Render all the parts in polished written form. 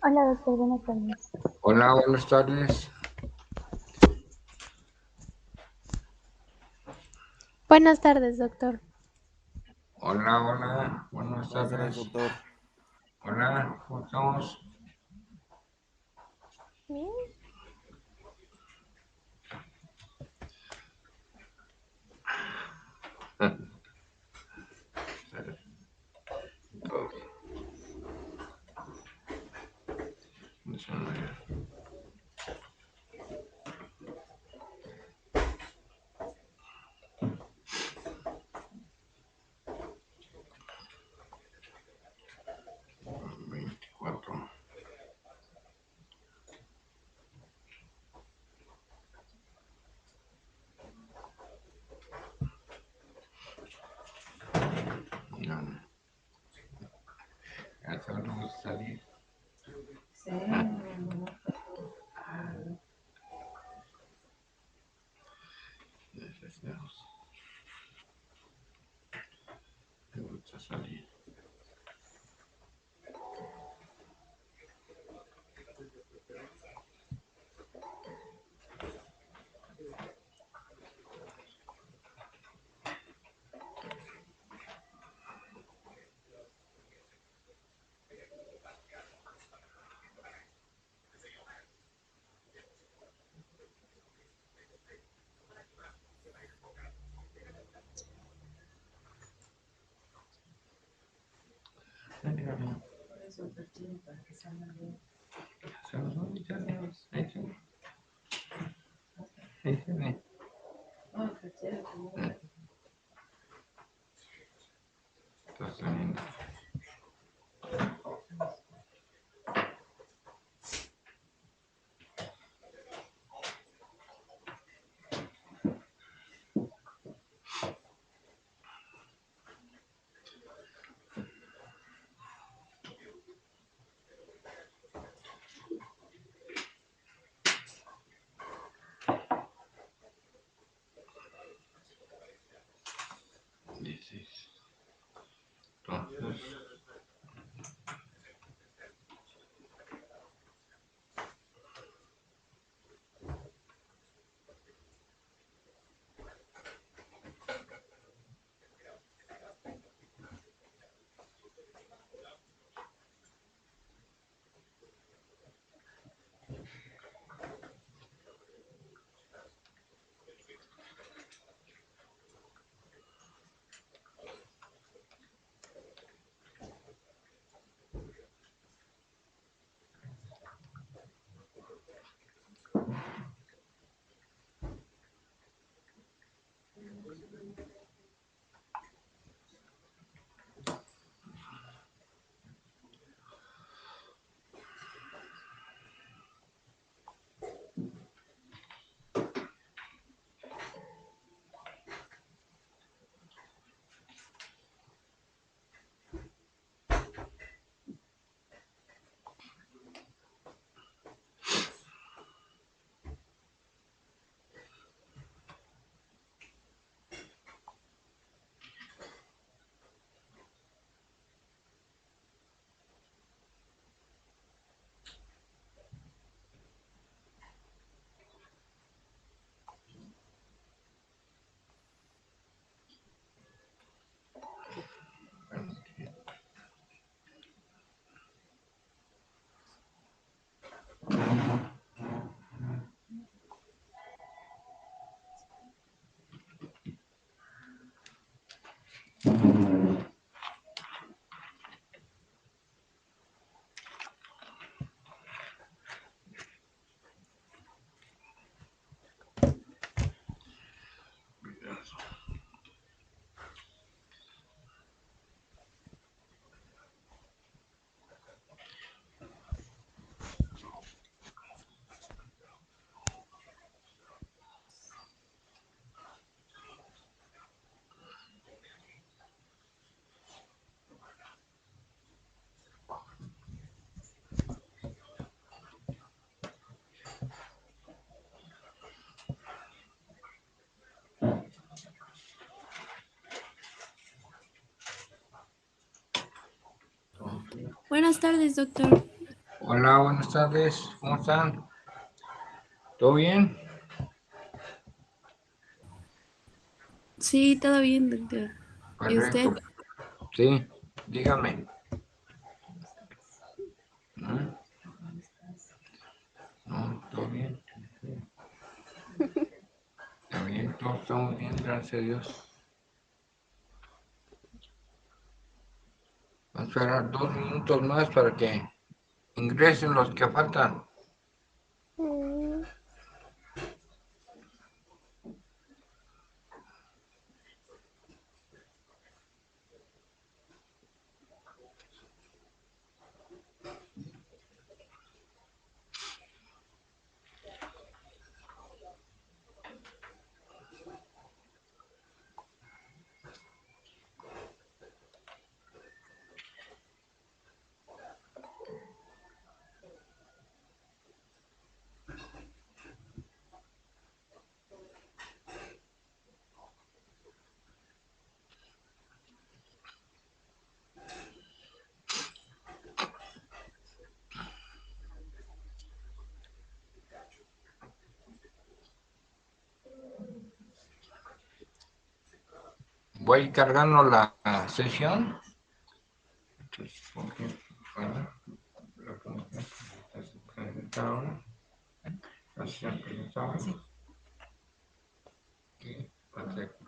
Hola, doctor, buenas tardes. Hola, buenas tardes. Buenas tardes, doctor. Hola, buenas Buenas tardes, tardes. doctor. Hola, ¿cómo estamos? Bien. Ya sabemos salir. Sí. Te gusta salir. Por eso te quiero para que salga bien. Ahí se ve. No, te quiero como Está saliendo. Dices. Entonces. Buenas tardes, doctor. Hola, buenas tardes. ¿Cómo están? ¿Todo bien? Sí, todo bien, doctor. ¿Y usted? Perfecto. Sí, dígame. ¿No? ¿Cómo estás? No, todo bien. Está bien, todos estamos bien, gracias a Dios. Vamos a esperar 2 minutos más para que ingresen los que faltan. Mm, Voy cargando la sesión. Entonces, ¿por qué? Bueno, lo que se presenta ahora. La sesión presentada. Sí. Aquí, perfecto.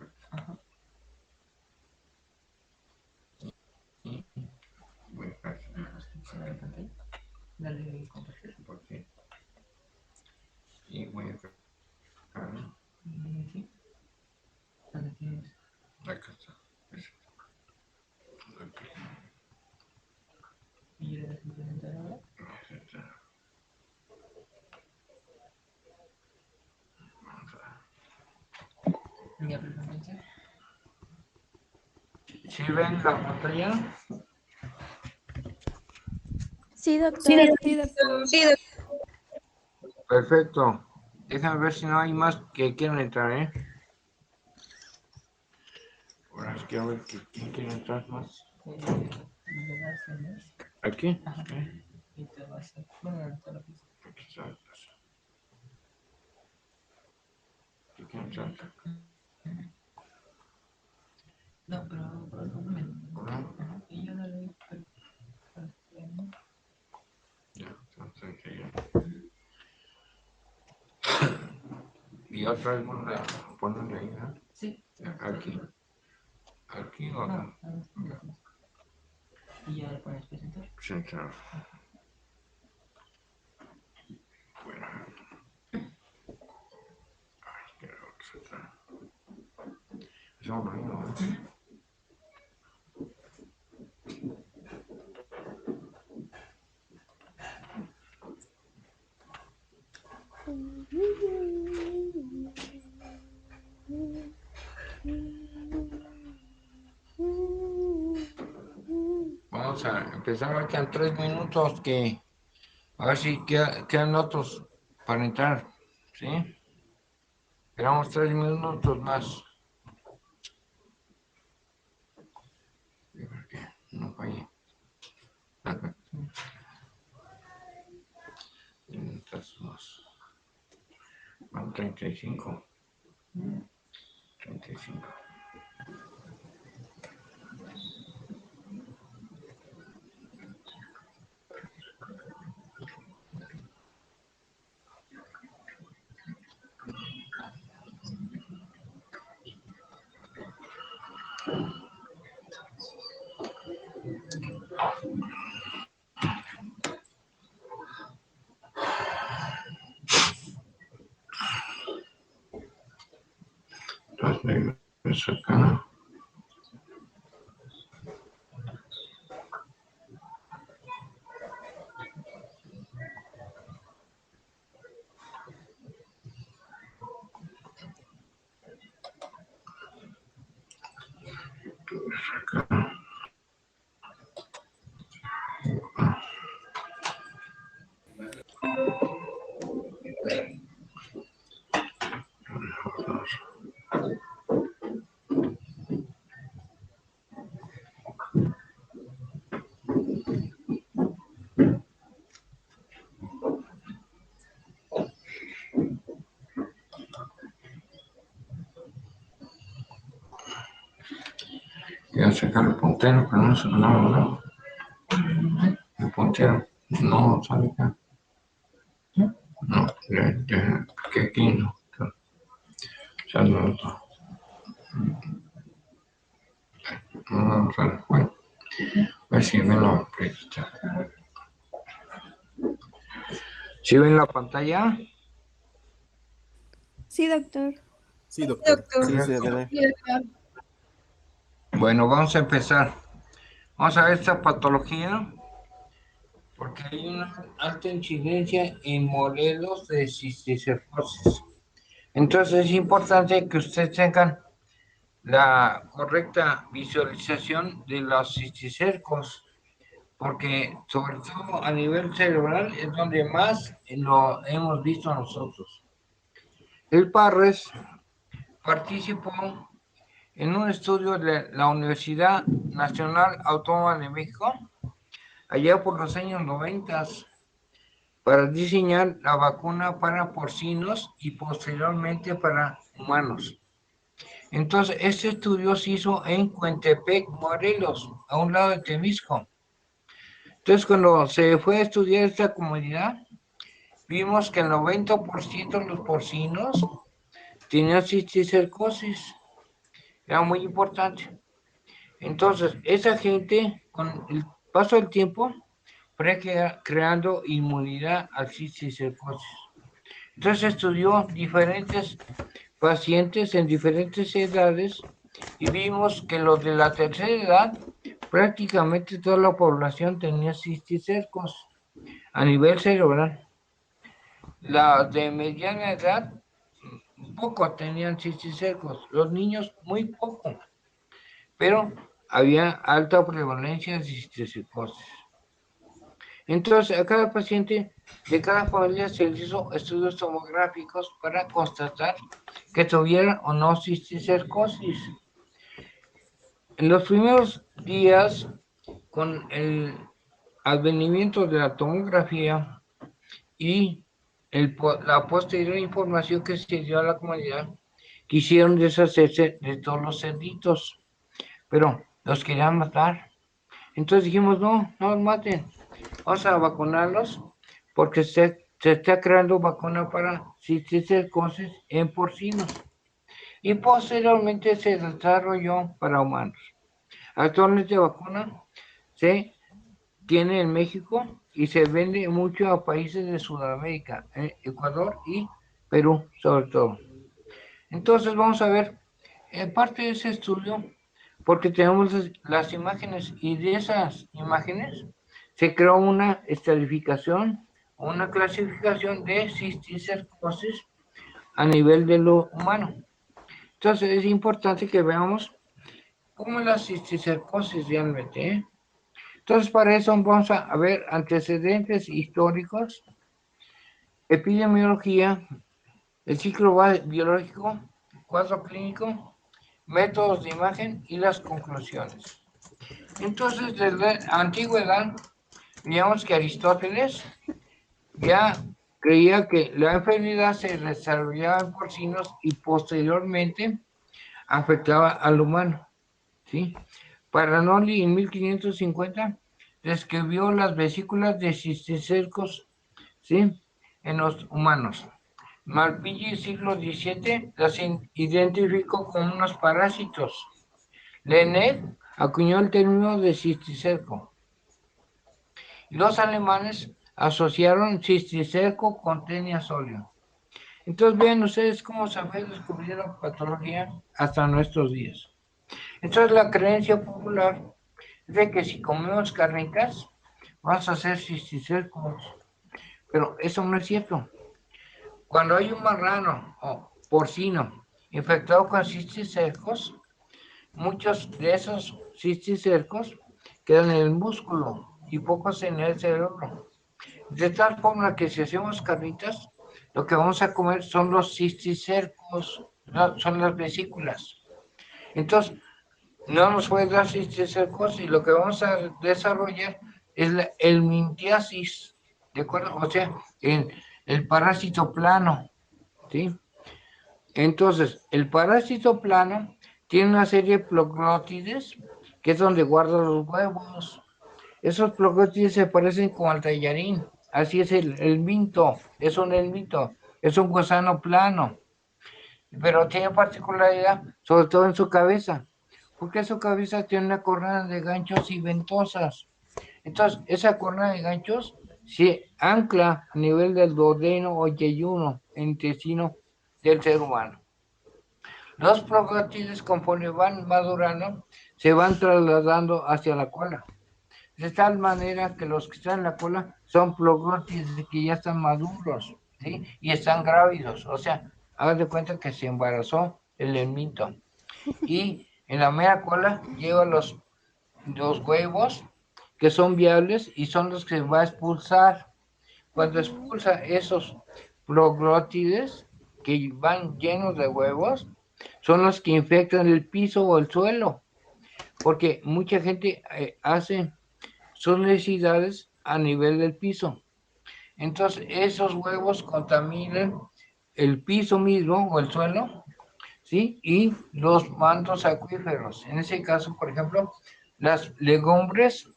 Y voy a hacer ¿La restricción de la pantalla? Dale compartir. por sí. Y voy a cargar. Sí. ¿Dónde tienes? Acá está. Aquí. ¿Y le das implementar ahora? Vamos a ¿Ya preferencia? ¿Sí ven la pantalla? Sí, Sí, doctor. doctor. Perfecto. Déjame ver si no hay más que quieran entrar, ¿eh? Ahora es que a ver quién quiere entrar más. Le das en eso. ¿Aquí? Ajá. Y te vas a... Bueno, ahorita lo piso. Aquí está. ¿Quién quiere entrar? No, pero por el momento. Hola. Ajá. Y yo dale. Ya, entonces ya. Y otra vez ponerle ahí, ¿no? Sí. Aquí. Aquí o acá. No. Y ya le pones presentar. Presentar. Bueno. Ay, qué raro que se está. Es un ruido, ¿eh? Vamos a empezar, me quedan 3 minutos que a ver si quedan otros para entrar, ¿sí? Esperamos 3 minutos más. No falle. Mientras van 35. 35. Entonces, pues acá. a sacar el puntero, pero no se no. El puntero no sale acá. No, que aquí no. Sale otro. No sale. Bueno, a ver si me lo presta. ¿Sí ven la pantalla? Sí, doctor. Sí, doctor. Sí, Correcto. se ve. Bueno, vamos a empezar. Vamos a ver esta patología, porque hay una alta incidencia en modelos de cisticercosis. Entonces es importante que ustedes tengan la correcta visualización de los cisticercos, porque sobre todo a nivel cerebral es donde más lo hemos visto nosotros. El Parres participó en un estudio de la Universidad Nacional Autónoma de México, allá por los años 90, para diseñar la vacuna para porcinos y posteriormente para humanos. Entonces, este estudio se hizo en Cuentepec, Morelos, a un lado de Temisco. Entonces, cuando se fue a estudiar esta comunidad, vimos que el 90% de los porcinos tenían cisticercosis. Era muy importante. Entonces, esa gente, con el paso del tiempo, fue creando inmunidad al cisticercosis. Entonces, estudió diferentes pacientes en diferentes edades y vimos que los de la tercera edad, prácticamente toda la población tenía cisticercos a nivel cerebral. La de mediana edad, poco tenían cisticercos, los niños muy poco, pero había alta prevalencia de cisticercosis. Entonces, a cada paciente de cada familia se les hizo estudios tomográficos para constatar que tuviera o no cisticercosis. En los primeros días, con el advenimiento de la tomografía y la posterior información que se dio a la comunidad, quisieron deshacerse de todos los cerditos, pero los querían matar. Entonces dijimos, no los maten, vamos a vacunarlos porque se está creando vacuna para cisticercosis en porcinos y posteriormente se desarrolló para humanos. Actualmente vacuna se tiene en México y se vende mucho a países de Sudamérica, Ecuador y Perú sobre todo. Entonces vamos a ver parte de ese estudio, porque tenemos las imágenes y de esas imágenes se creó una estratificación, una clasificación de cisticercosis a nivel de lo humano. Entonces es importante que veamos cómo es la cisticercosis realmente, ¿eh? Entonces, para eso vamos a ver antecedentes históricos, epidemiología, el ciclo biológico, cuadro clínico, métodos de imagen y las conclusiones. Entonces, desde la antigüedad, digamos que Aristóteles ya creía que la enfermedad se desarrollaba en porcinos y posteriormente afectaba al humano, ¿sí? Paranoli en 1550 describió las vesículas de cisticercos, ¿sí?, en los humanos. Malpighi, siglo XVII, las identificó como unos parásitos. Laennec acuñó el término de cisticerco. Los alemanes asociaron cisticerco con Taenia solio. Entonces vean ustedes cómo se fue descubriendo la patología hasta nuestros días. Entonces la creencia popular es de que si comemos carnitas vamos a hacer cisticercos, pero eso no es cierto. Cuando hay un marrano o porcino infectado con cisticercos, muchos de esos cisticercos quedan en el músculo y pocos en el cerebro. De tal forma que si hacemos carnitas, lo que vamos a comer son los cisticercos, no, son las vesículas. Entonces, no nos puede dar cisticercosis y lo que vamos a desarrollar es la helmintiasis, ¿de acuerdo? O sea, el parásito plano, ¿sí? Entonces, el parásito plano tiene una serie de proglótides que es donde guardan los huevos. Esos procóstides se parecen como al tallarín. Así es el minto. Es un elmito. Es un gusano plano. Pero tiene particularidad, sobre todo en su cabeza. Porque su cabeza tiene una corona de ganchos y ventosas. Entonces, esa corona de ganchos se ancla a nivel del duodeno o yeyuno, intestino del ser humano. Los procóstides, conforme van madurando, se van trasladando hacia la cola. De tal manera que los que están en la cola son procóstides que ya están maduros, ¿sí? Y están grávidos. O sea, hagan de cuenta que se embarazó el elmito. Y en la mera cola lleva los huevos que son viables y son los que va a expulsar. Cuando expulsa esos procóstides que van llenos de huevos, son los que infectan el piso o el suelo, porque mucha gente hace sus necesidades a nivel del piso. Entonces, esos huevos contaminan el piso mismo o el suelo, ¿sí? Y los mantos acuíferos. En ese caso, por ejemplo, las legumbres,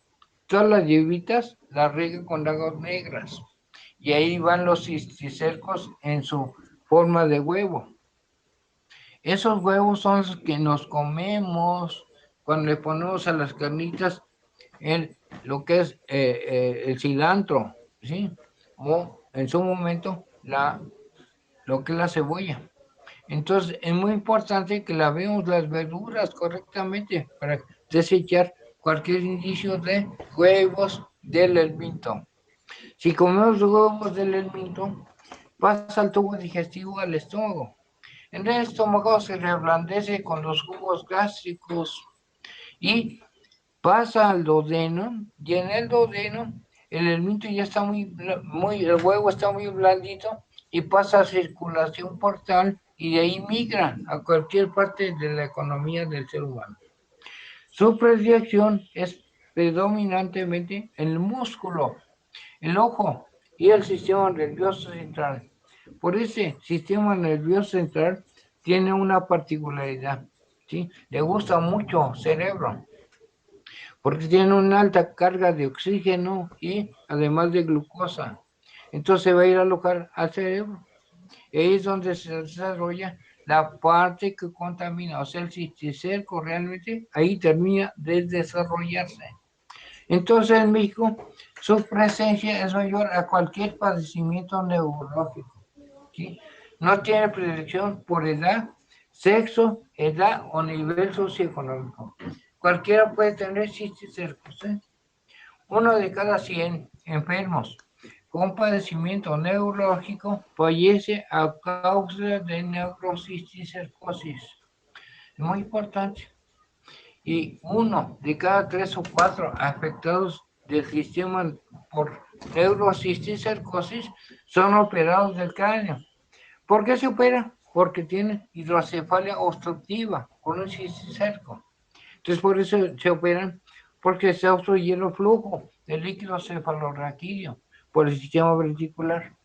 todas las hierbitas las riegan con aguas negras. Y ahí van los cisticercos en su forma de huevo. Esos huevos son los que nos comemos cuando le ponemos a las carnitas lo que es el cilantro, ¿sí? O en su momento lo que es la cebolla. Entonces es muy importante que lavemos las verduras correctamente para desechar cualquier indicio de huevos del elminto. Si comemos huevos del elminto, pasa al tubo digestivo al estómago. En el estómago se reblandece con los jugos gástricos y pasa al duodeno, y en el duodeno el elmito ya está el huevo está muy blandito y pasa a circulación portal y de ahí migra a cualquier parte de la economía del ser humano. Su predilección es predominantemente el músculo, el ojo y el sistema nervioso central. Por ese sistema nervioso central tiene una particularidad, ¿sí? Le gusta mucho cerebro, porque tiene una alta carga de oxígeno y además de glucosa. Entonces va a ir a alojar al cerebro. Ahí es donde se desarrolla la parte que contamina, o sea, el cisticerco realmente ahí termina de desarrollarse. Entonces en México su presencia es mayor a cualquier padecimiento neurológico, ¿sí? No tiene predilección por edad, sexo, edad o nivel socioeconómico. Cualquiera puede tener cisticercos, ¿eh? Uno de cada 100 enfermos con padecimiento neurológico fallece a causa de neurocisticercosis. Es muy importante. Y uno de cada 3 o 4 afectados del sistema por neurocisticercosis son operados del cráneo. ¿Por qué se opera? Porque tienen hidrocefalia obstructiva con un cisticerco. Entonces, por eso se operan, porque se obstruye el flujo del líquido cefalorraquídeo por el sistema ventricular.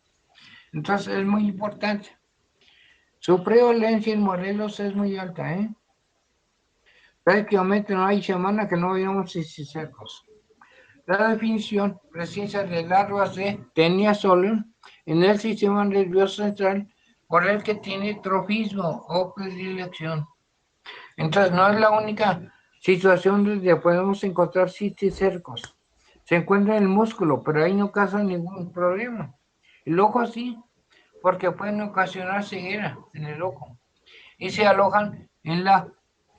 Entonces, es muy importante. Su prevalencia en Morelos es muy alta, ¿eh? Prácticamente no hay semana que no veamos cisticercos. La definición precisa de larvas de Taenia solium en el sistema nervioso central por el que tiene trofismo o predilección. Entonces, no es la única situación donde podemos encontrar cisticercos. Se encuentra en el músculo, pero ahí no causa ningún problema. El ojo sí, porque pueden ocasionar ceguera en el ojo. Y se alojan en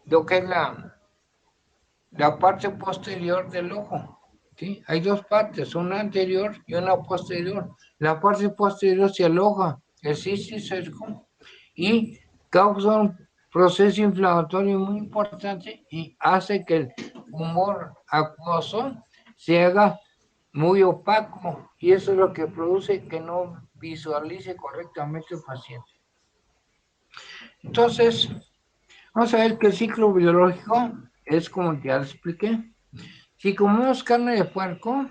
lo que es la parte posterior del ojo. ¿Sí? Hay dos partes, una anterior y una posterior. La parte posterior se aloja el cisticerco y causa un proceso inflamatorio muy importante y hace que el humor acuoso se haga muy opaco y eso es lo que produce que no visualice correctamente el paciente. Entonces, vamos a ver que el ciclo biológico es como ya les expliqué. Si comemos carne de puerco,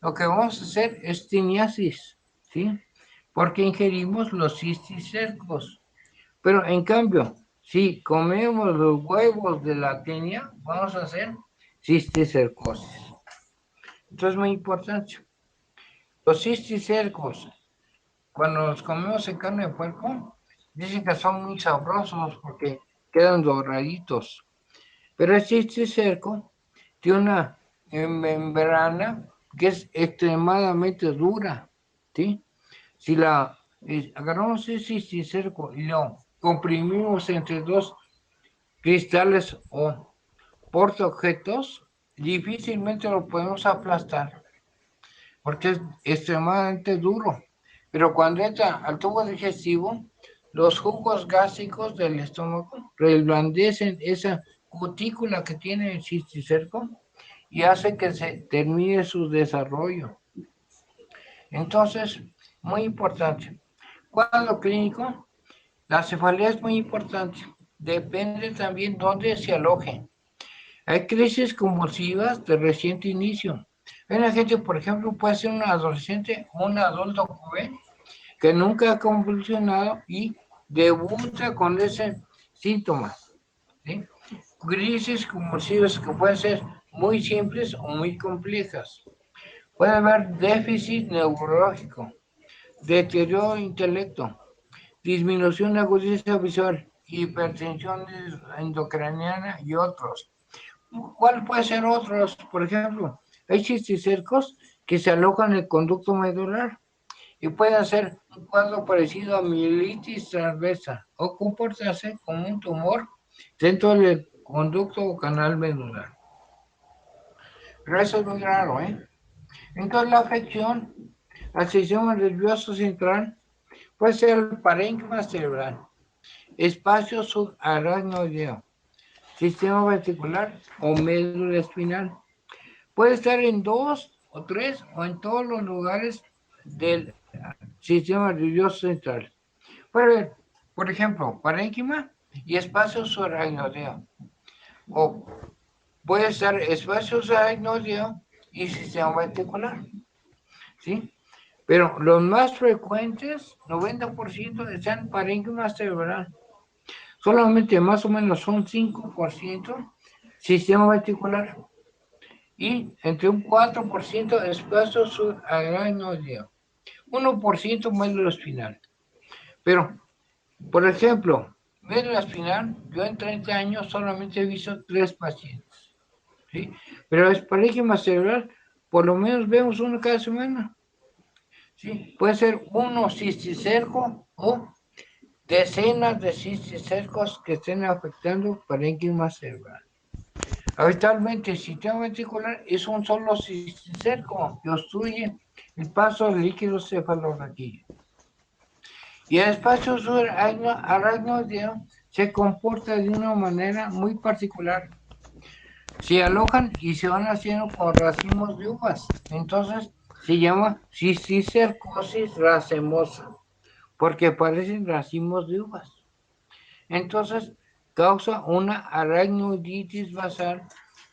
lo que vamos a hacer es teniasis, ¿sí? Porque ingerimos los cisticercos. Pero en cambio, si comemos los huevos de la tenia, vamos a hacer cisticercosis. Entonces, muy importante. Los cisticercos, cuando los comemos en carne de puerco, dicen que son muy sabrosos porque quedan doraditos. Pero el cisticerco tiene una membrana que es extremadamente dura, ¿sí? Si agarramos el cisticerco y lo comprimimos entre dos cristales o portaobjetos, difícilmente lo podemos aplastar porque es extremadamente duro. Pero cuando entra al tubo digestivo, los jugos gástricos del estómago reblandecen esa cutícula que tiene el cisticerco y hace que se termine su desarrollo. Entonces, muy importante. Cuadro clínico, la cefalea es muy importante. Depende también dónde se aloje. Hay crisis convulsivas de reciente inicio. Una gente, por ejemplo, puede ser un adolescente o un adulto joven que nunca ha convulsionado y debuta con ese síntoma, ¿sí? Crisis convulsivas que pueden ser muy simples o muy complejas. Puede haber déficit neurológico, deterioro de intelecto, disminución de agudeza visual, hipertensión endocraniana y otros. ¿Cuál puede ser otros? Por ejemplo, hay cisticercos que se alojan en el conducto medular y pueden ser un cuadro parecido a mielitis transversa o comportarse como un tumor dentro del conducto o canal medular. Pero eso es muy raro, ¿eh? Entonces la afección al sistema nervioso central puede ser el parénquima cerebral, espacio subaracnoideo, sistema vestibular o médula espinal. Puede estar en 2 o 3 o en todos los lugares del sistema nervioso central. Puede haber, por ejemplo, parénquima y espacio subaracnoideo. O puede estar espacio subaracnoideo y sistema vestibular. ¿Sí? Pero los más frecuentes, 90%, están en parénquima cerebral. Solamente más o menos son 5% sistema vestibular. Y entre un 4% espacio subaracnoideo. 1% médula espinal. Pero, por ejemplo, médula espinal, yo en 30 años solamente he visto 3 pacientes. ¿Sí? Pero es parénquima cerebral, por lo menos vemos uno cada semana. ¿Sí? Puede ser uno cisticerco o decenas de cisticercos que estén afectando parénquima cerebral. Habitualmente el sistema ventricular es un solo cisticerco que obstruye el paso del líquido cefalorraquídeo. Y el espacio subaracnoideo se comporta de una manera muy particular. Se alojan y se van haciendo con racimos de uvas. Entonces se llama cisticercosis racemosa, porque parecen racimos de uvas. Entonces causa una aracnoiditis basal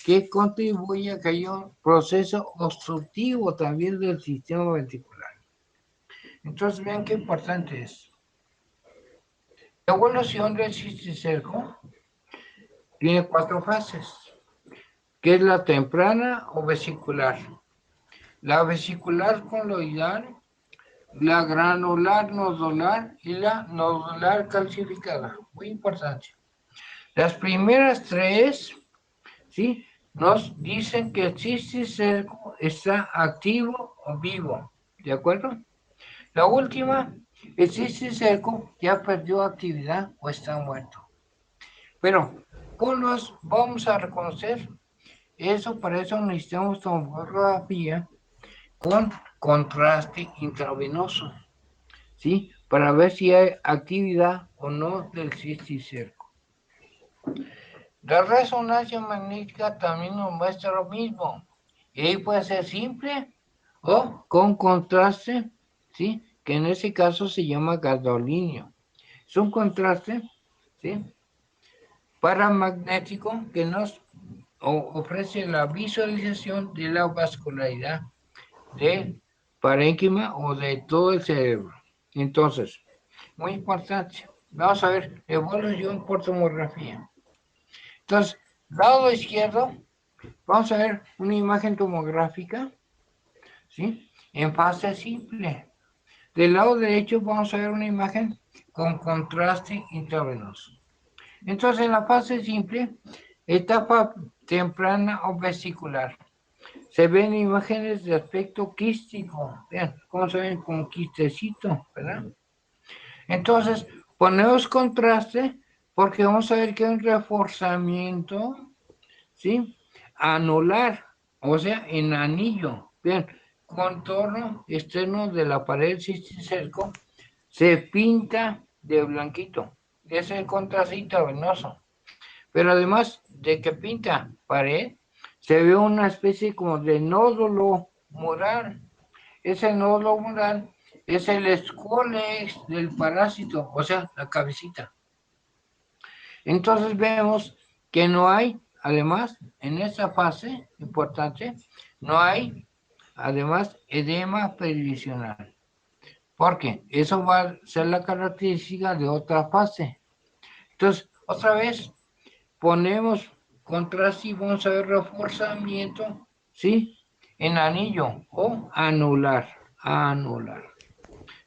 que contribuye a que haya un proceso obstructivo también del sistema ventricular. Entonces vean qué importante es. La evolución del cisticerco tiene 4 fases, que es la temprana o vesicular, la vesicular coloidal, la granular nodular y la nodular calcificada. Muy importante. Las primeras 3, ¿sí?, nos dicen que el cisticerco está activo o vivo, ¿de acuerdo? La última, el cisticerco ya perdió actividad o está muerto. Pero, ¿cómo los vamos a reconocer? Para eso necesitamos tomografía con contraste intravenoso, ¿sí? Para ver si hay actividad o no del cisticerco. La resonancia magnética también nos muestra lo mismo. Y ahí puede ser simple o con contraste, ¿sí?, que en ese caso se llama gadolinio. Es un contraste, ¿sí?, paramagnético que nos ofrece la visualización de la vascularidad del parénquima o de todo el cerebro. Entonces, muy importante, vamos a ver evolución por tomografía. Entonces, lado izquierdo Vamos a ver una imagen tomográfica, ¿sí? En fase simple. Del lado derecho vamos a ver una imagen con contraste intravenoso. Entonces, en la fase simple, etapa temprana o vesicular, se ven imágenes de aspecto quístico. Vean cómo se ven con quistecito, ¿verdad? Entonces, ponemos contraste porque vamos a ver que hay un reforzamiento, ¿sí? Anular, o sea, en anillo. Bien, contorno externo de la pared cisticerco se pinta de blanquito. Es el contraste intravenoso. Pero además de que pinta pared, se ve una especie como de nódulo mural. Ese nódulo mural es el escólex del parásito, o sea, la cabecita. Entonces vemos que no hay, además, en esta fase importante, no hay, además, edema perivisional. Porque eso va a ser la característica de otra fase. Entonces, otra vez, ponemos contraste y vamos a ver reforzamiento, ¿sí? En anillo o anular, anular.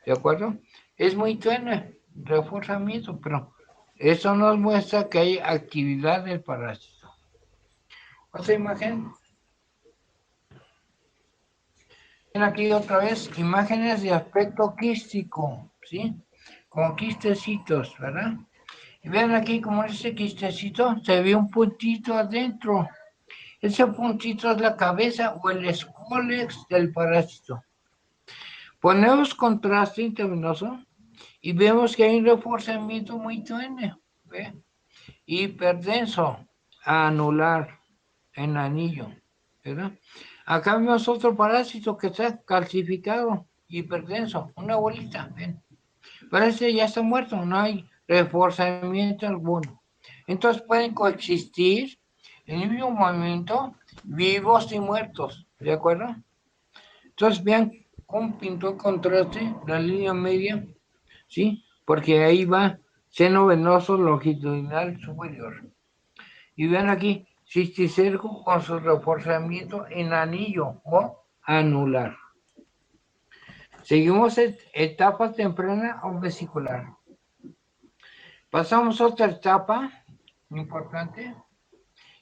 ¿De acuerdo? Es muy tenue, reforzamiento, pero eso nos muestra que hay actividad del parásito. Otra imagen. Ven aquí otra vez imágenes de aspecto quístico, ¿sí? Con quistecitos, ¿verdad? Y vean aquí como ese quistecito se ve un puntito adentro. Ese puntito es la cabeza o el escólex del parásito. Ponemos contraste intravenoso y vemos que hay un reforzamiento muy tenue, ¿ve? Hiperdenso, anular, en anillo, ¿verdad? Acá vemos otro parásito que está calcificado, hiperdenso, una bolita, ¿ven? Parece ya está muerto, no hay reforzamiento alguno. Entonces pueden coexistir en el mismo momento vivos y muertos, ¿de acuerdo? Entonces vean cómo pintó el contraste la línea media, ¿sí? Porque ahí va seno venoso longitudinal superior. Y vean aquí, cisticerco con su reforzamiento en anillo o anular. Seguimos etapa temprana o vesicular. Pasamos a otra etapa importante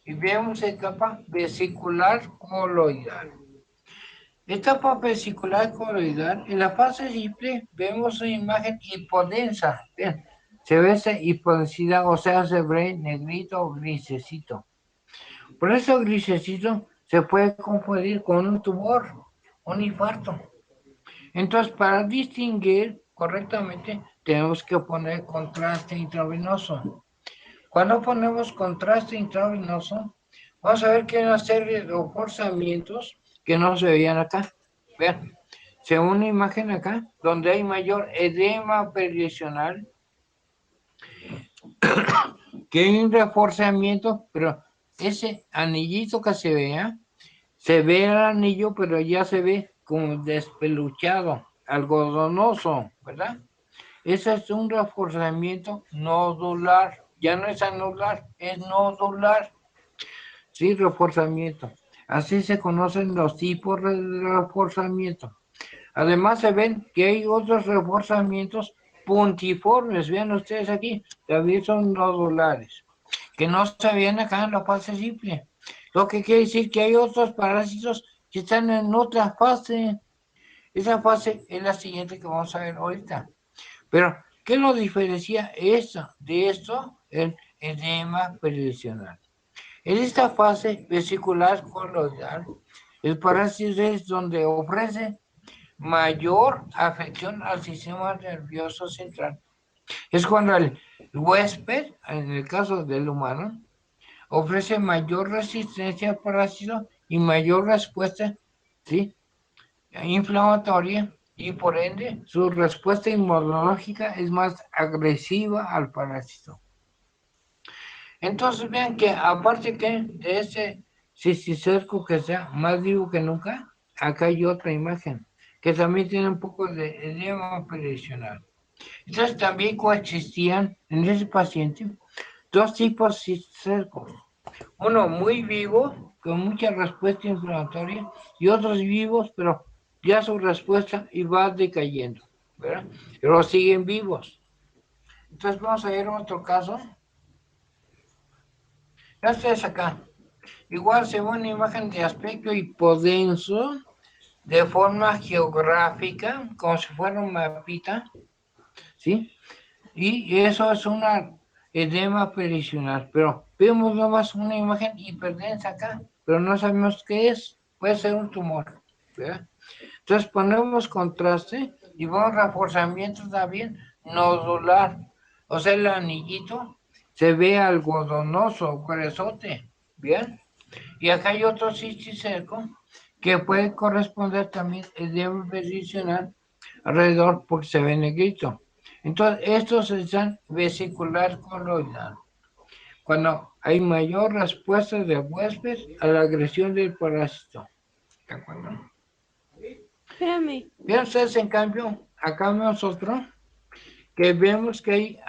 y vemos etapa vesicular coloidal. Etapa vesicular coloidal, en la fase simple vemos una imagen hipodensa. Bien, se ve esa hipodensidad, o sea, se ve negrito o grisecito. Por eso grisecito se puede confundir con un tumor, un infarto. Entonces, para distinguir correctamente, tenemos que poner contraste intravenoso. Cuando ponemos contraste intravenoso, vamos a ver que hay una serie de reforzamientos que no se veían acá. Vean, según una imagen acá, donde hay mayor edema perilesional, que hay un reforzamiento, pero ese anillito que se ve el anillo, pero ya se ve como despeluchado, algodonoso, ¿verdad? Ese es un reforzamiento nodular, ya no es anular, es nodular, sí, reforzamiento. Así se conocen los tipos de reforzamiento. Además se ven que hay otros reforzamientos puntiformes, vean ustedes aquí, también son nodulares, que no se ven acá en la fase simple. Lo que quiere decir que hay otros parásitos que están en otra fase. Esa fase es la siguiente que vamos a ver ahorita. Pero, ¿qué lo diferencia esto de esto? El edema peridicional. En esta fase vesicular coloidal, el parásito es donde ofrece mayor afección al sistema nervioso central. Es cuando el huésped, en el caso del humano, ofrece mayor resistencia al parásito y mayor respuesta, ¿sí?, inflamatoria, y por ende su respuesta inmunológica es más agresiva al parásito. Entonces vean que aparte que de ese cisticerco que sea más vivo que nunca, acá hay otra imagen que también tiene un poco de edema peridicional. Entonces también coexistían en ese paciente dos tipos de cisticercos. Uno muy vivo, con mucha respuesta inflamatoria, y otros vivos, pero ya su respuesta y va decayendo, ¿verdad? Pero siguen vivos. Entonces vamos a ver otro caso. Este es acá. Igual se ve una imagen de aspecto hipodenso, de forma geográfica, como si fuera un mapita, ¿sí? Y eso es una edema pericional, pero vemos nomás una imagen hiperdensa acá, pero no sabemos qué es, puede ser un tumor, ¿verdad? Entonces ponemos contraste y vemos reforzamiento también nodular, o sea, el anillito se ve algodonoso, gruesote, ¿bien? Y acá hay otro cisticerco que puede corresponder también edema pericional alrededor porque se ve negrito. Entonces, estos están vesicular coloidal. Cuando hay mayor respuesta del huésped a la agresión del parásito. ¿De acuerdo? Espérame. Bien, ustedes, en cambio, acá vemos otro, que vemos que hay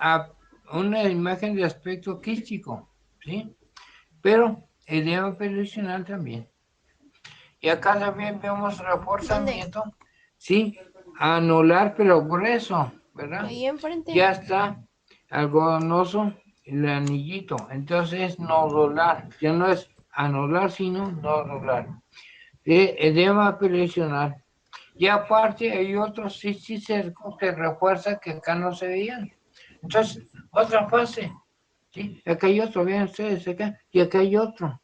una imagen de aspecto quístico, ¿sí? Pero edema pericional también. Y acá también vemos reforzamiento, sí, anular pero grueso, ¿verdad? Ahí enfrente. Ya está algodonoso el anillito, entonces es nodular, ya no es anular sino nodular. Edema pericional. Y aparte hay otros cisticercos que refuerza que acá no se veían. Entonces, otra fase, ¿sí? Acá hay otro, vean ustedes acá, y acá hay otro.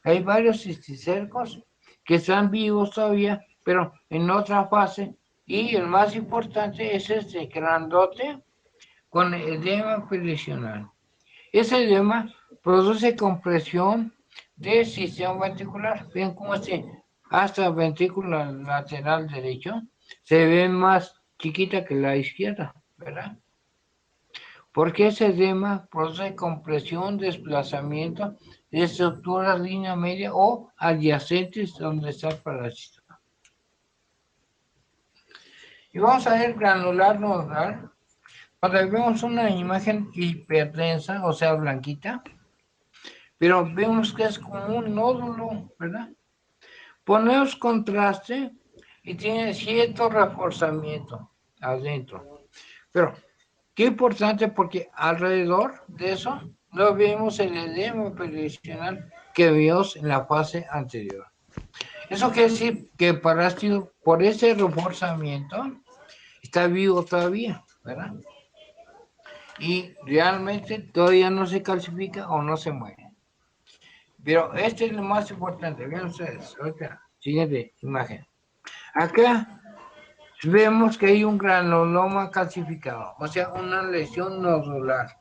Hay varios cisticercos que están vivos todavía, pero en otra fase. Y el más importante es este grandote con edema pericional. Ese edema produce compresión del sistema ventricular. Ven cómo hasta ventrículo lateral derecho se ve más chiquita que la izquierda, ¿verdad? Porque ese edema produce compresión, desplazamiento de estructuras línea media o adyacentes donde está el parásito. Y vamos a ver granular nodal. Cuando vemos una imagen hiperdensa, o sea, blanquita, pero vemos que es como un nódulo, ¿verdad? Ponemos contraste y tiene cierto reforzamiento adentro. Pero qué importante, porque alrededor de eso no vemos el edema pericional que vimos en la fase anterior. Eso quiere decir que el parásito, por ese reforzamiento, está vivo todavía, ¿verdad? Y realmente todavía no se calcifica o no se muere. Pero este es lo más importante. Vean ustedes, ahorita, siguiente imagen. Acá vemos que hay un granuloma calcificado, o sea, una lesión nodular.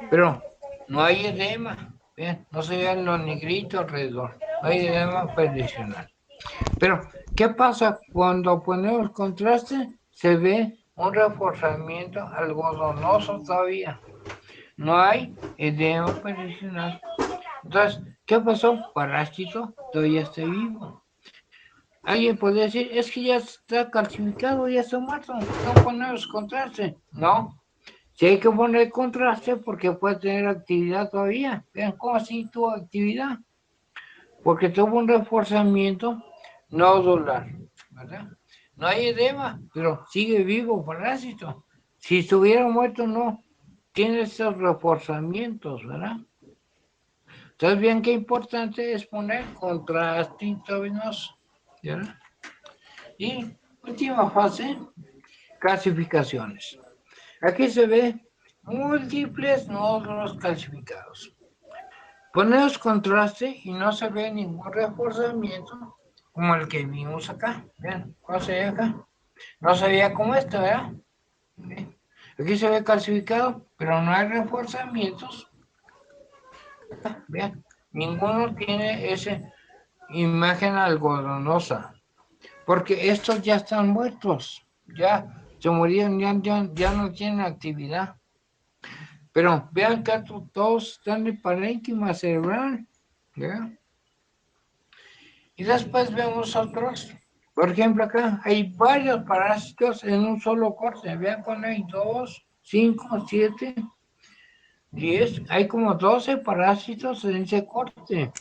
Pero no hay edema, ¿bien? No se vean los negritos alrededor, no hay edema pericional. Pero, ¿qué pasa cuando ponemos contraste? Se ve un reforzamiento algodonoso todavía. No hay edema pericional. Entonces, ¿qué pasó? Parásito todavía está vivo. Alguien podría decir, es que ya está calcificado, ya está muerto, no ponemos contraste. No, si hay que poner contraste porque puede tener actividad todavía. Vean cómo así tuvo actividad. Porque tuvo un reforzamiento nodular, ¿verdad? No hay edema, pero sigue vivo parásito. Si estuviera muerto, no. Tiene estos reforzamientos, ¿verdad? Entonces, bien, qué importante es poner contraste venoso, ¿verdad? Y última fase, calcificaciones. Aquí se ve múltiples nódulos calcificados. Ponemos contraste y no se ve ningún reforzamiento como el que vimos acá. Vean, ¿cómo se ve acá? No se veía como este, ¿verdad? ¿Sí? Aquí se ve calcificado, pero no hay reforzamientos. Vean, ninguno tiene esa imagen algodonosa, porque estos ya están muertos, ya se murieron, ya no tienen actividad. Pero vean que todos están en parénquima cerebral, ¿ya? Y después vemos otros. Por ejemplo, acá hay varios parásitos en un solo corte. Vean cuando hay 2, 5, 7. 10, hay como 12 parásitos en ese corte.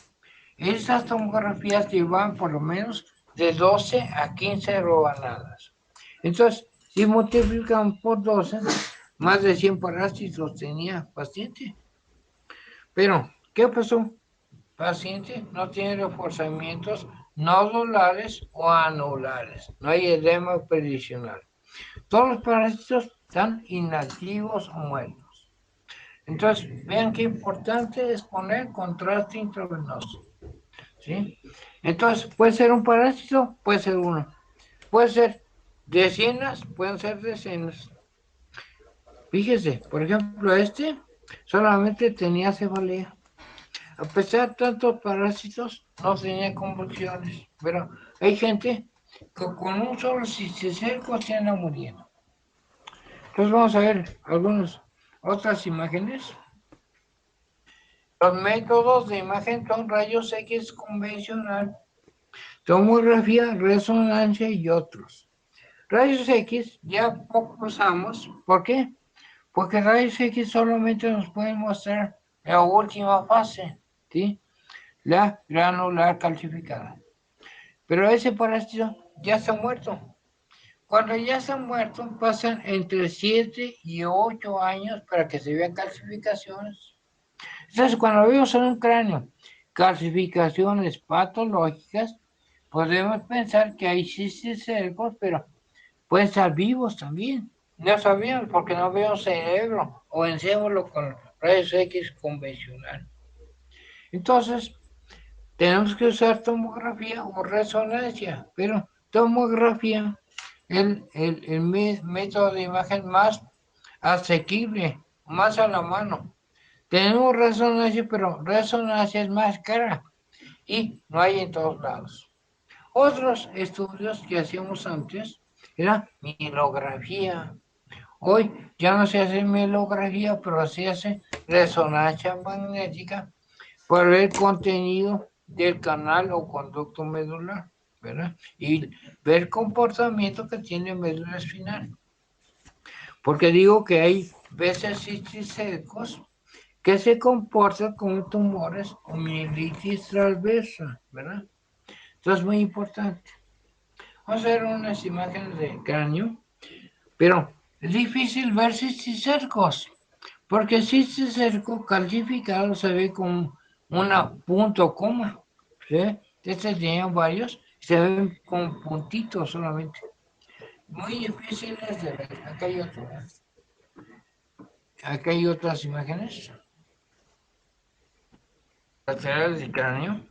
Esas tomografías llevan por lo menos de 12 a 15 rebanadas. Entonces, si multiplican por 12, más de 100 parásitos tenía paciente. Pero, ¿qué pasó? Paciente no tiene reforzamientos nodulares o anulares. No hay edema pericional. Todos los parásitos están inactivos o muertos. Entonces, vean qué importante es poner contraste intravenoso. ¿Sí? Entonces, puede ser un parásito, puede ser uno. Puede ser decenas, pueden ser decenas. Fíjese, por ejemplo, este solamente tenía cefalea. A pesar de tantos parásitos, no tenía convulsiones. Pero hay gente que con un solo cisticerco se anda muriendo. Entonces vamos a ver algunas otras imágenes. Los métodos de imagen son rayos X convencional, tomografía, resonancia y otros. Rayos X ya poco usamos. ¿Por qué? Porque rayos X solamente nos pueden mostrar la última fase, ¿sí? La granular calcificada. Pero ese parásito ya está muerto. Cuando ya está muerto, pasan entre 7 y 8 años para que se vean calcificaciones. Entonces, cuando vemos en un cráneo calcificaciones patológicas, podemos pensar que hay cisticercos, pero pueden estar vivos también. No sabíamos porque no vemos cerebro o encéfalo con rayos X convencional. Entonces, tenemos que usar tomografía o resonancia, pero tomografía es el método de imagen más asequible, más a la mano. Tenemos resonancia, pero resonancia es más cara y no hay en todos lados. Otros estudios que hacíamos antes era mielografía. Hoy ya no se hace mielografía, pero se hace resonancia magnética para ver contenido del canal o conducto medular, ¿verdad? Y ver comportamiento que tiene médula espinal. Porque digo que hay veces cisticercos que se comportan como tumores o mielitis transversa, ¿verdad? Eso es muy importante. Vamos a ver unas imágenes de cráneo, pero es difícil ver cisticercos, porque cisticerco calcificado se ve con una punto coma, ¿sí? Este tenía varios, se ven con puntitos solamente. Muy difíciles de ver. Acá hay otras imágenes laterales del cráneo,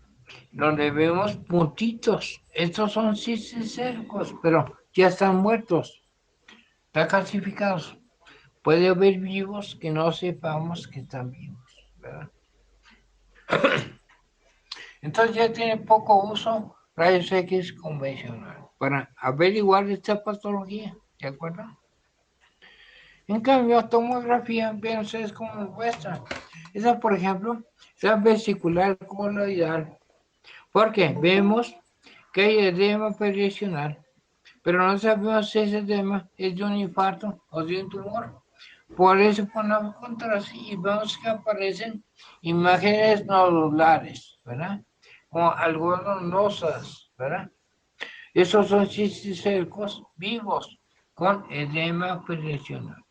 donde vemos puntitos. Estos son cisticercos, pero ya están muertos, están calcificados. Puede haber vivos que no sepamos que están vivos, ¿verdad? Entonces ya tiene poco uso rayos X convencional para averiguar esta patología, ¿de acuerdo? En cambio, tomografía, vean ustedes cómo muestra. Esa, por ejemplo, es la vesicular coloidal, porque vemos que hay edema pericional, pero no sabemos si ese edema es de un infarto o de un tumor. Por eso ponemos contraste y vemos que aparecen imágenes nodulares, ¿verdad? Como algodonosas, ¿verdad? Esos son cisticercos vivos con edema pericional.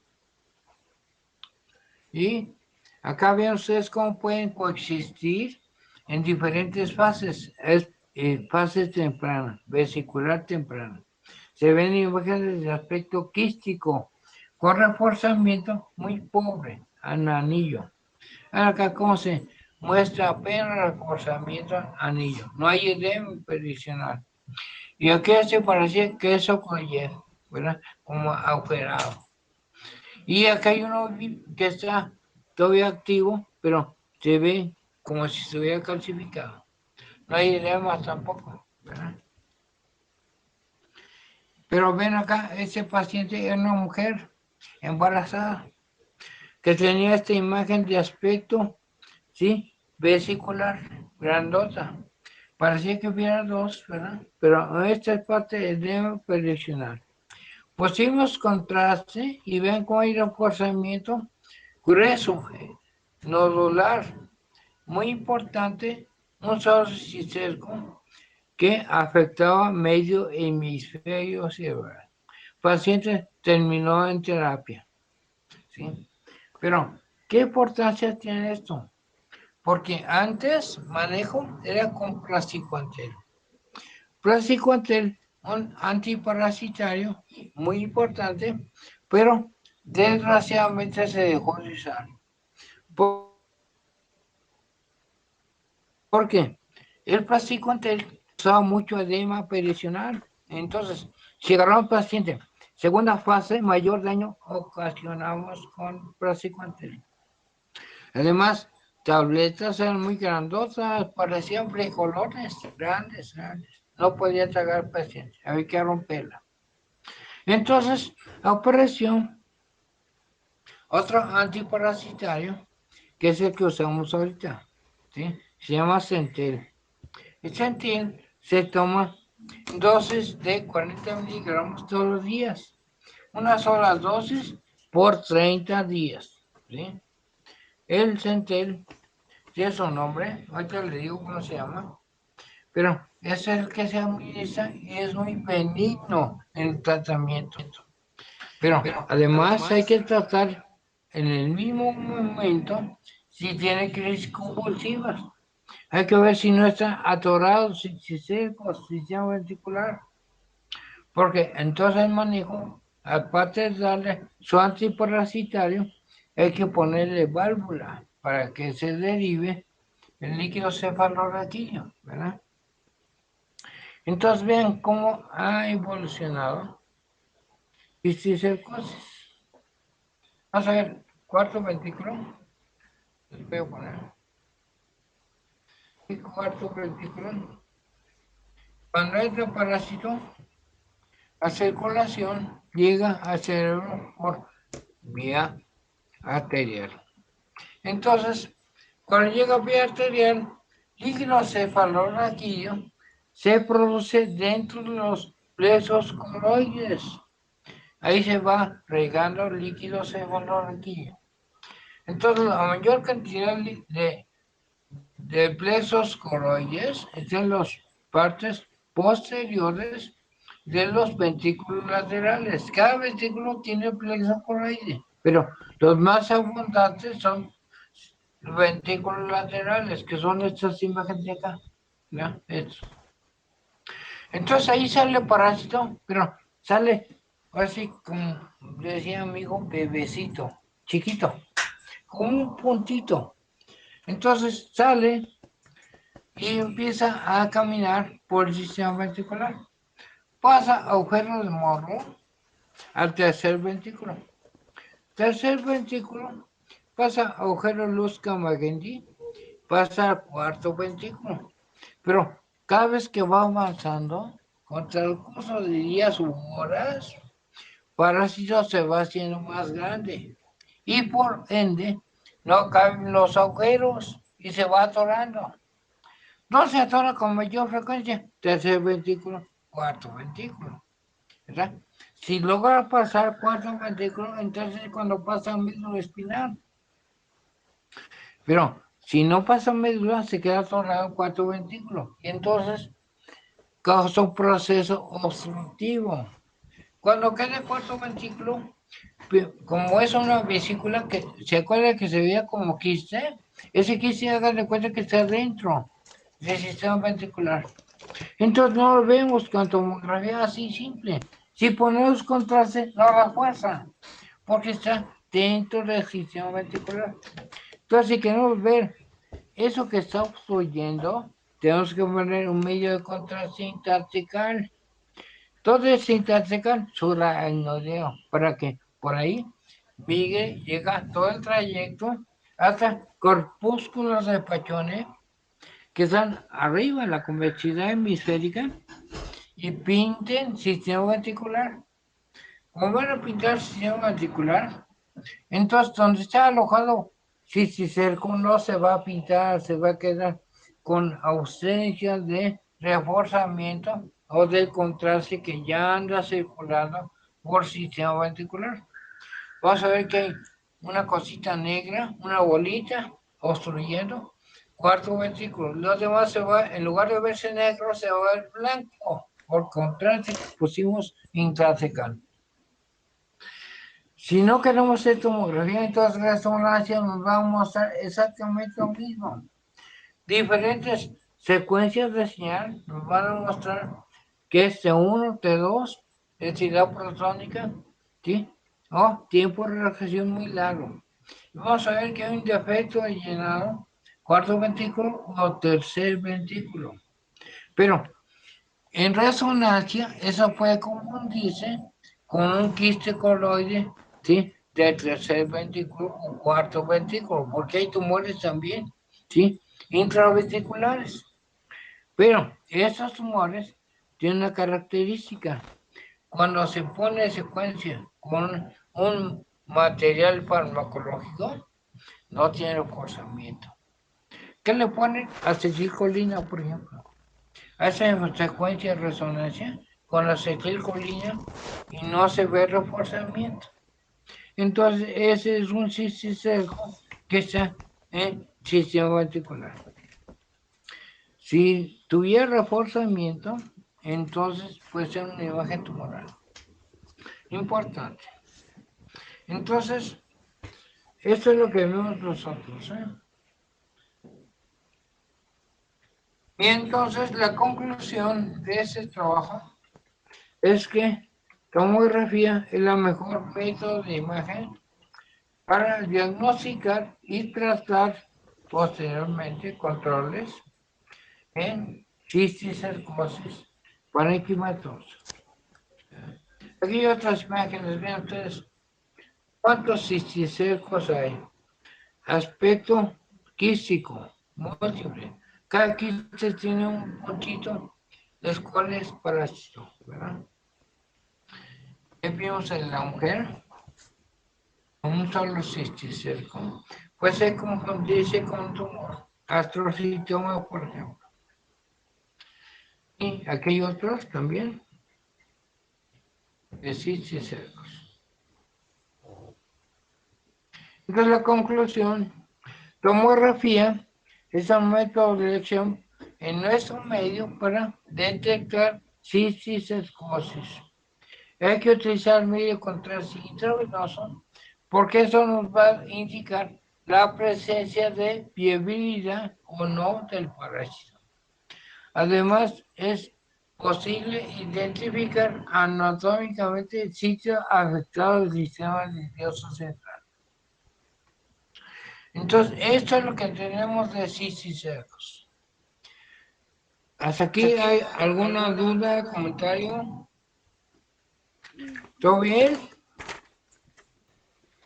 Y acá ven ustedes cómo pueden coexistir en diferentes fases. Fases tempranas, vesicular temprana. Se ven imágenes de aspecto quístico, con reforzamiento muy pobre, en anillo. Acá como se muestra apenas reforzamiento anillo. No hay edema pericional. Y aquí se parecía queso con hielo, ¿verdad? Como agujerado. Y acá hay uno que está todavía activo, pero se ve como si estuviera calcificado. No hay edemas tampoco, ¿verdad? Pero ven acá, ese paciente era una mujer embarazada que tenía esta imagen de aspecto, ¿sí? Vesicular, grandota. Parecía que hubiera dos, ¿verdad? Pero esta es parte del edema pericional. Pusimos contraste y ven cómo hay reforzamiento grueso. nodular. Muy importante, un solo cisterco que afectaba medio hemisferio cerebral. Paciente terminó en terapia. ¿Sí? Pero, ¿qué importancia tiene esto? Porque antes manejo era con praziquantel. Praziquantel, un antiparasitario muy importante, pero desgraciadamente se dejó de usar. Porque el praziquantel causaba mucho edema pericional. Entonces, si agarramos paciente, segunda fase, mayor daño ocasionamos con praziquantel. Además, tabletas eran muy grandosas, parecían frijolones, grandes, grandes. No podía tragar el paciente, había que romperla. Entonces, apareció otro antiparasitario, que es el que usamos ahorita, ¿sí? Se llama Centel. El Centel se toma dosis de 40 miligramos todos los días. Una sola dosis por 30 días, ¿sí? El Centel tiene su nombre, ahorita le digo cómo se llama, pero es el que se administra y es muy benigno en el tratamiento. Pero además hay que tratar en el mismo momento si tiene crisis convulsivas. Hay que ver si no está atorado, si seco, sistema ventricular. Porque entonces el manejo, aparte de darle su antiparasitario, hay que ponerle válvula para que se derive el líquido cefalorraquídeo, ¿verdad? Entonces vean cómo ha evolucionado cisticercosis. Vamos a ver, cuarto ventrículo. Les voy a poner. Y cuarto ventrículo. Cuando entra parásito, la circulación llega al cerebro por vía arterial. Entonces, cuando llega vía arterial, líquido cefalorraquídeo se produce dentro de los plexos coroides. Ahí se va regando líquido cefalorraquídeo. Entonces, la mayor cantidad de plexos coroides están en las partes posteriores de los ventrículos laterales. Cada ventrículo tiene plexo coroide, pero los más abundantes son los ventrículos laterales, que son estas imágenes de acá. ¿Ya? Entonces ahí sale el parásito, pero sale así como decía mi hijo, bebecito, chiquito, como un puntito. Entonces sale y empieza a caminar por el sistema ventricular. Pasa agujero de morro al tercer ventrículo. Tercer ventrículo pasa agujero luz Camaguendi, pasa al cuarto ventrículo. Pero cada vez que va avanzando, contra el curso de días u horas, parásito se va haciendo más grande y por ende no caben los agujeros y se va atorando. No se atora con mayor frecuencia, tercer ventrículo, cuarto ventrículo, ¿verdad? Si logra pasar cuarto ventrículo, entonces cuando pasa médula espinal. Pero si no pasa médula, se queda atorado el cuarto ventrículo. Y entonces causa un proceso obstructivo. Cuando queda el cuarto ventrículo, como es una vesícula que se acuerda que se veía como quiste, ese quiste haga de cuenta que está dentro del sistema ventricular. Entonces no lo vemos con tomografía así simple. Si ponemos contraste, no da fuerza, porque está dentro del sistema ventricular. Entonces si queremos ver eso que está obstruyendo, tenemos que poner un medio de contraste interartical. Todo es interartical supraaracnoideo, para que por ahí llega todo el trayecto hasta corpúsculos de Pachone, que están arriba en la convexidad hemisférica, y pinten sistema ventricular. Como van a pintar sistema ventricular, entonces donde está alojado cisticerco no se va a pintar, se va a quedar con ausencia de reforzamiento o del contraste que ya anda circulando por sistema ventricular. Vamos a ver que hay una cosita negra, una bolita obstruyendo. Cuarto ventrículo. Los demás se va, en lugar de verse negro, se va a ver blanco. Por contraste, pusimos intracecal. Si no queremos hacer tomografía, entonces la resonancia nos va a mostrar exactamente lo mismo. Diferentes secuencias de señal nos van a mostrar que es T1, T2, densidad protónica, ¿sí? O tiempo de relajación muy largo. Vamos a ver que hay un defecto de llenado, cuarto ventrículo o tercer ventrículo. Pero en resonancia, eso puede confundirse con un quiste coloide, ¿sí? De tercer ventrículo o cuarto ventrículo, porque hay tumores también, ¿sí? Intraventriculares. Pero esos tumores tienen una característica. Cuando se pone secuencia con un material farmacológico, no tiene reforzamiento. ¿Qué le ponen? Acetilcolina, por ejemplo. Hacen secuencia de resonancia con la acetilcolina y no se ve reforzamiento. Entonces, ese es un cisticerco que está en sistema ventricular. Si tuviera reforzamiento, entonces puede ser una imagen tumoral. Importante. Entonces, esto es lo que vemos nosotros. Y entonces la conclusión de ese trabajo es que tomografía es la mejor método de imagen para diagnosticar y tratar posteriormente controles en cisticercosis parenquimatosa. Aquí hay otras imágenes, vean ustedes cuántos cisticercos hay. Aspecto quístico, múltiple. Cada quiste tiene un puntito, los cuales parásito, ¿verdad? Aquí vimos en la mujer un solo cisticerco. Puede confundirse con tumor, astrocitoma, por ejemplo. Y aquí hay otros también de cisticercos. Entonces la conclusión, tomografía es un método de elección en nuestro medio para detectar cisticercosis. Hay que utilizar medio contraste intravenoso porque eso nos va a indicar la presencia de viabilidad o no del parásito. Además, es posible identificar anatómicamente el sitio afectado del sistema nervioso central. Entonces, esto es lo que tenemos de cisticercos. ¿Hasta aquí hay alguna duda, comentario? ¿Todo bien?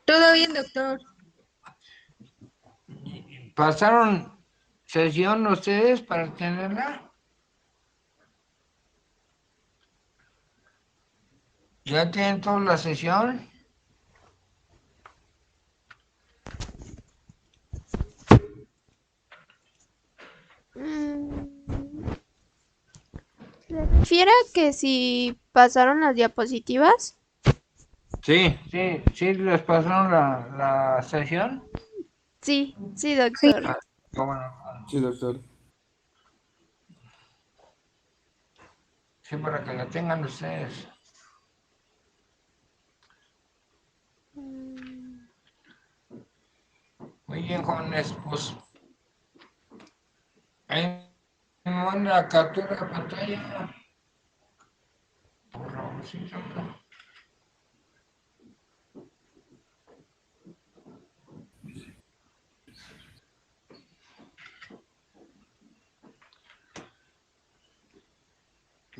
Todo bien, doctor. ¿Pasaron sesión ustedes para tenerla? ¿Ya tienen toda la sesión? ¿Se refiere a que si pasaron las diapositivas? Sí, les pasaron la sesión. Sí, sí, Sí. doctor. Ah, bueno, Sí, doctor. sí, para que la tengan ustedes. Muy bien, jóvenes, pues ahí me manda la captura de pantalla. Por favor, sí, doctor.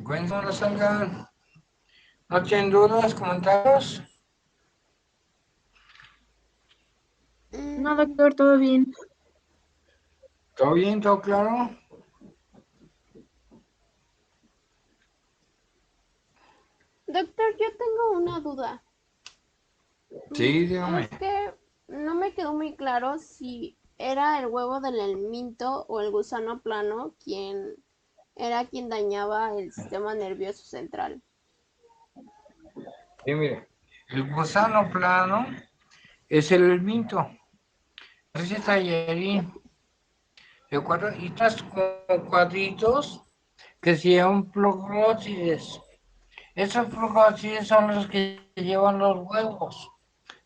Cuando no salgan, ¿no tienen dudas, comentarios? No, doctor, todo bien. ¿Todo bien, todo claro? Doctor, yo tengo una duda. Sí, dígame. Es que no me quedó muy claro si era el huevo del helminto o el gusano plano quien dañaba el sistema nervioso central. Sí, mire, el gusano plano es el minto. Ese tallarín, ¿de acuerdo? Y estás como cuadritos que se llaman proclócides. Esos proclócides son los que llevan los huevos,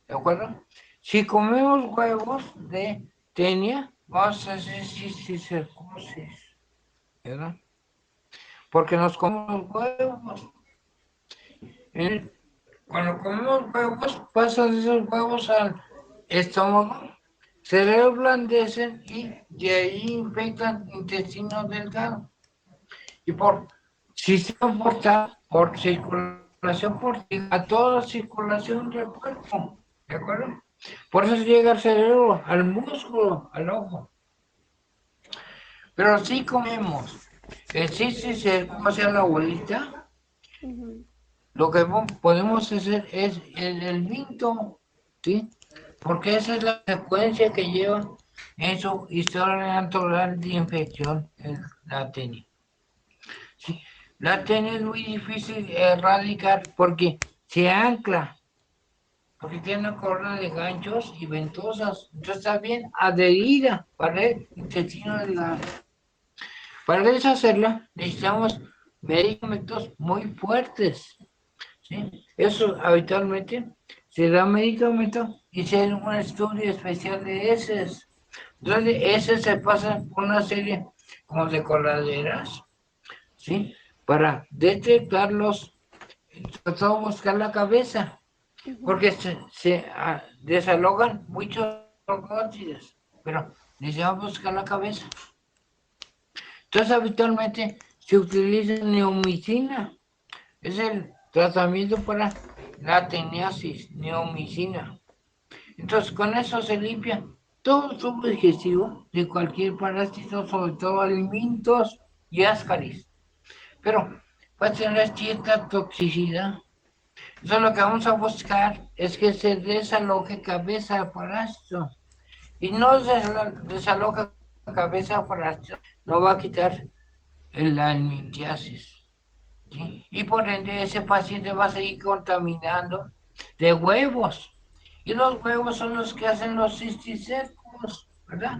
¿de acuerdo? Si comemos huevos de tenia, vamos a hacer cisticercosis, ¿verdad? Porque nos comemos huevos. ¿Eh? Cuando comemos huevos, pasan esos huevos al estómago, se reblandecen y de ahí infectan intestino delgado. Y por sistema portal, por circulación a toda circulación del cuerpo, ¿de acuerdo? Por eso llega al cerebro, al músculo, al ojo. Pero si comemos, existe, como sea la abuelita, Ujú. lo que podemos hacer es el minto, ¿sí? Porque esa es la secuencia que lleva en su historia natural de infección, la tenia. ¿Sí? La tenia es muy difícil de erradicar porque se ancla, porque tiene una corona de ganchos y ventosas, entonces está bien adherida para el intestino delgado. Para deshacerla necesitamos medicamentos muy fuertes. ¿Sí? Eso habitualmente se da medicamento y se hace un estudio especial de heces. Entonces, heces se pasan por una serie como de coladeras, ¿sí? Para detectarlos, todo buscar la cabeza, Ujú. porque se desalogan muchos trocócidos, pero necesitamos buscar la cabeza. Entonces, habitualmente se utiliza neomicina. Es el tratamiento para la teniasis, neomicina. Entonces, con eso se limpia todo el tubo digestivo de cualquier parásito, sobre todo alimentos y ascaris. Pero puede tener cierta toxicidad. Entonces, lo que vamos a buscar es que se desaloje cabeza al parásito. Y no se desaloja cabeza al parásito, no va a quitar la almitiasis. ¿Sí? Y por ende ese paciente va a seguir contaminando de huevos. Y los huevos son los que hacen los cisticercos, ¿verdad?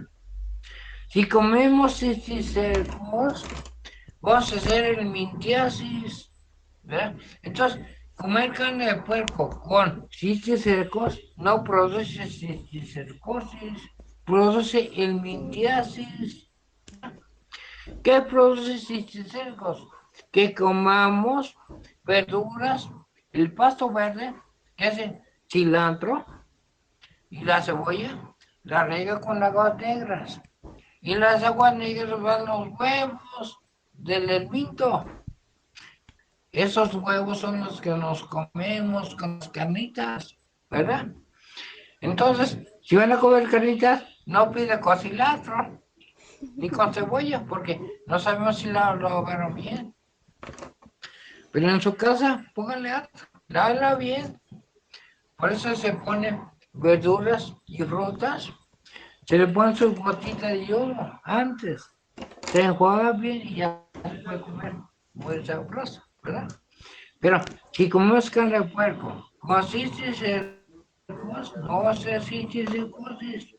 Si comemos cisticercos, vamos a hacer el mintiasis, ¿verdad? Entonces, comer carne de puerco con cisticercos no produce cisticercosis, produce el mintiasis. ¿Qué produce cisticercos? Que comamos verduras, el pasto verde, que es el cilantro y la cebolla, la riega con aguas negras. Y las aguas negras van los huevos del hervito. Esos huevos son los que nos comemos con las carnitas, ¿verdad? Entonces, si van a comer carnitas, no pida con cilantro ni con cebolla, porque no sabemos si lo ahogaron bien. Pero en su casa, póngale harto, lávala bien. Por eso se ponen verduras y frutas, se le ponen sus gotitas de yodo antes. Se enjuaga bien y ya se puede comer. Muy sabroso, ¿verdad? Pero si comemos carne de puerco, consiste no va a ser cisticercosis,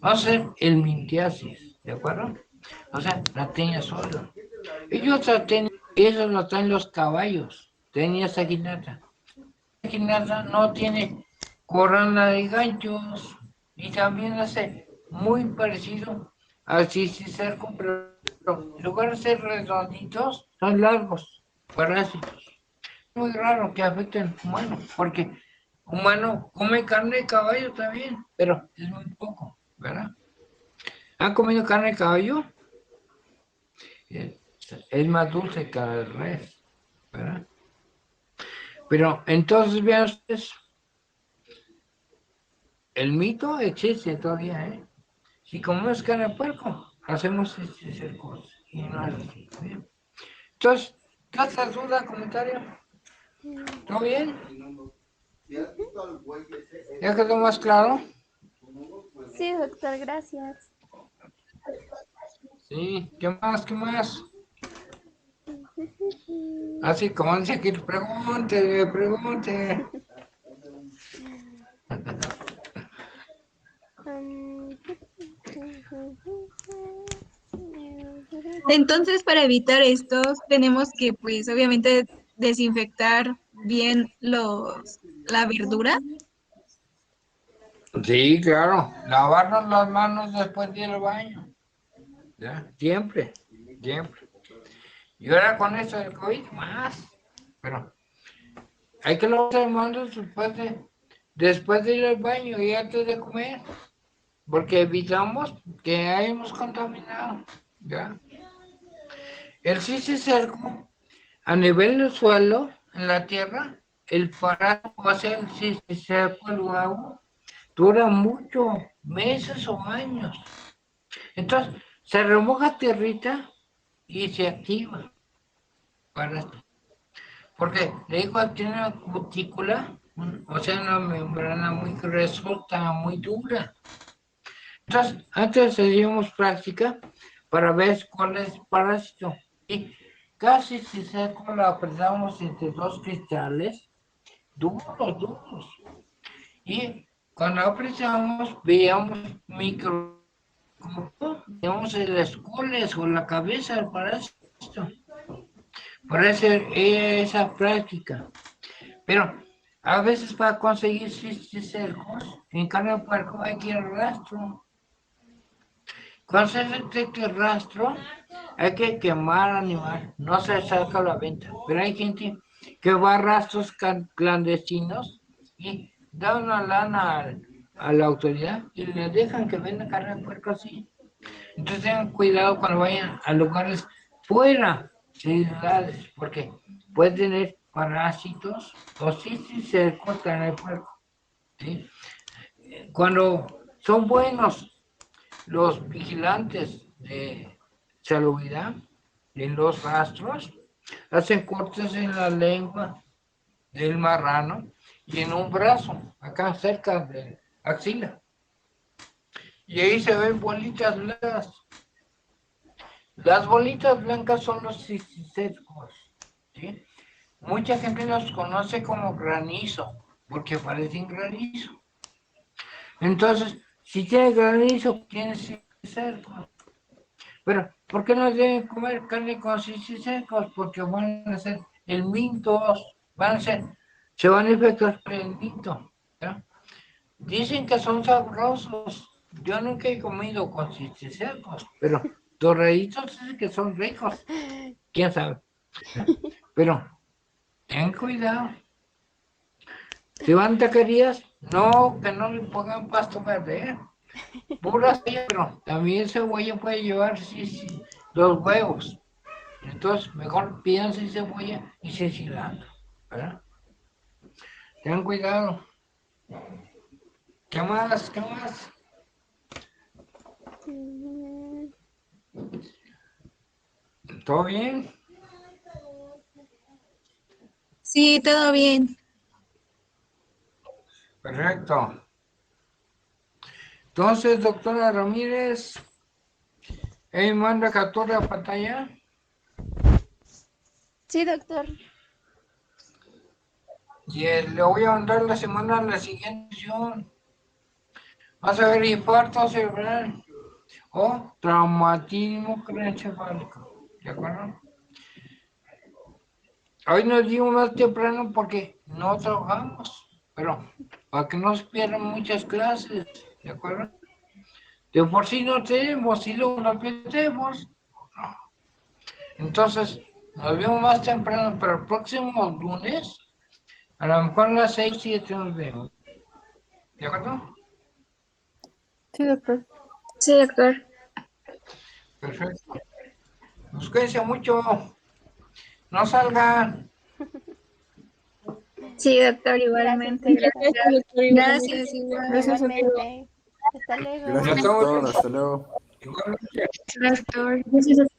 va a ser el mintiasis, ¿de acuerdo? O sea, la tenia sola. Y otra tenia, eso lo traen los caballos, tenia saquinata. Saquinata no tiene corona de ganchos y también hace muy parecido al cisticerco, pero en lugar de ser redonditos, son largos, parásitos. Muy raro que afecten humanos, porque humano come carne de caballo también, pero es muy poco, ¿verdad? ¿Han comido carne de caballo? Es, es más dulce que el res, ¿verdad? Pero entonces vean ustedes, el mito existe todavía, ¿eh? Si comemos carne de puerco, hacemos este cosas y no es así, ¿bien? Entonces, ¿otra duda, comentario? ¿Todo bien? ¿Ya quedó más claro? Sí, doctor, gracias. Sí, ¿qué más? ¿Qué más? Así como dice aquí, pregunte, pregunte. Entonces, para evitar esto, tenemos que, pues, obviamente, desinfectar bien la verdura. Sí, claro. Lavarnos las manos después de ir al baño. ¿Ya? Siempre, siempre. Y ahora con esto del COVID, más. Pero hay que lavarse las manos después de ir al baño y antes de comer. Porque evitamos que hayamos contaminado. ¿Ya? El cisticerco a nivel del suelo, en la tierra, el parásito, o sea, el cisticerco, el huevo, dura mucho, meses o años. Entonces, se remoja tierrita y se activa. Porque le digo, tiene una cutícula, o sea, una membrana muy gruesa, muy dura. Entonces, antes hacíamos práctica para ver cuál es el parásito. Y casi si seco la apretamos entre dos cristales, duros. Y cuando apretamos, veíamos veíamos el escoles o la cabeza del parásito. Por eso esa práctica. Pero a veces para conseguir cisticercos, en carne de puerco hay que ir al rastro. Cuando se detecta el rastro, hay que quemar al animal, no se saca a la venta. Pero hay gente que va a rastros clandestinos y da una lana a la autoridad y le dejan que venda carne de puerco así. Entonces tengan cuidado cuando vayan a lugares fuera de ciudades, porque pueden tener parásitos o cisticercos carne de puerco. ¿Sí? Cuando son buenos los vigilantes de salubridad en los rastros, hacen cortes en la lengua del marrano y en un brazo, acá cerca de la axila. Y ahí se ven bolitas blancas. Las bolitas blancas son los cisticercos, ¿sí? Mucha gente los conoce como granizo, porque parecen granizo. Entonces, si tiene granizo, tiene cisticercos. Pero, ¿por qué no deben comer carne con cisticercos? Porque van a ser el mintos, se van a infectar por el minto. ¿Ya? Dicen que son sabrosos. Yo nunca he comido con cisticercos, pero doraditos dicen que son ricos. ¿Quién sabe? Pero, ten cuidado. Si van taquerías, no, que no le pongan pasto verde, ¿eh? Pura cebolla, pero también cebolla puede llevar los huevos. Entonces, mejor pidan sin cebolla y sin cilantro, ¿verdad? Ten cuidado. ¿Qué más? ¿Qué más? Mm, ¿Todo bien? Sí, todo bien. Perfecto. Entonces, doctora Ramírez, manda captura a pantalla. Sí, doctor. Y le voy a mandar la semana a la siguiente sesión. Vas a ver infarto cerebral o traumatismo craneoencefálico. ¿De acuerdo? Hoy nos dimos más temprano porque no trabajamos, pero para que no se pierdan muchas clases. ¿De acuerdo? De por sí no tenemos y luego nos perdemos. No. Entonces, nos vemos más temprano, pero el próximo lunes, a lo mejor a las 6, 7 nos vemos. ¿De acuerdo? Sí, doctor. Sí, doctor. Perfecto. Pues cuídense mucho. No salgan. Sí, doctor, Gracias, igualmente. doctor. Gracias. doctor, igualmente. Gracias, igual. Gracias, doctor. Igualmente. Hasta luego. Nos Gracias, estamos doctor. viendo. Hasta luego. Igualmente. Doctor. Gracias, doctor.